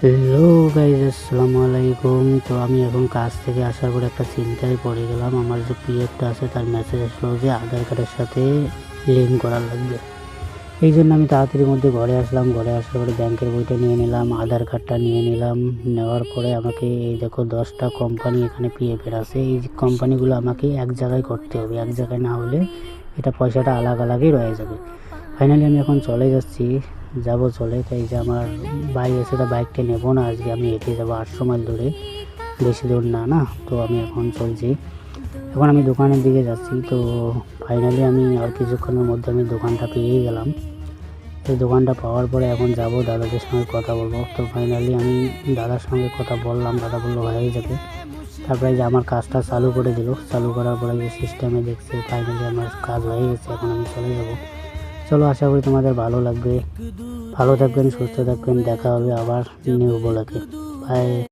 Hello guys, আসসালামু আলাইকুম। তো আমি এখন কাজ থেকে আসার পরে একটা চিন্তায় পড়ে গেলাম। আমার যে পিএফটা আছে তার মেসেজ আসলো যে আধার কার্ডের সাথে লিঙ্ক করা লাগবে। এই জন্য আমি তাড়াতাড়ির মধ্যে ঘরে আসলাম। ঘরে আসার পরে ব্যাংকের বইটা নিয়ে নিলাম, আধার কার্ডটা নিয়ে নিলাম। নেওয়ার পরে আমাকে এই দেখো 10টা কোম্পানি এখানে পিএফের আছে। এই কোম্পানিগুলো আমাকে এক জায়গায় করতে হবে, এক জায়গায় না হলে এটা পয়সাটা আলাদাই রয়ে যাবে। ফাইনালি আমি এখন চলে যাচ্ছি, চলে। তাই যে আমার বাইক আছে, তা বাইকটা নেবো না, আজকে আমি হেঁটে যাবো 800 মাইল দূরে, বেশি দূর না। তো আমি এখন চলছি, এখন আমি দোকানের দিকে যাচ্ছি। তো ফাইনালি আমি আর কিছুক্ষণের মধ্যে আমি দোকানটা পেয়ে গেলাম। এই দোকানটা পাওয়ার পরে এখন যাব দাদাদের সঙ্গে কথা বলবো। তো ফাইনালি আমি দাদার সঙ্গে কথা বললাম, দাদা বললো হয়ে যাবে। তারপরে যে আমার কাজটা চালু করে দিল, চালু করার পরে যে সিস্টেমে দেখছে ফাইনালি আমার কাজ হয়ে গেছে। এখন আমি চলে যাব। চলো, আশা করি তোমাদের ভালো লাগবে। ভালো থাকবেন, সুস্থ থাকবেন, দেখা হবে আবার নিউ ব্লগে। বাই।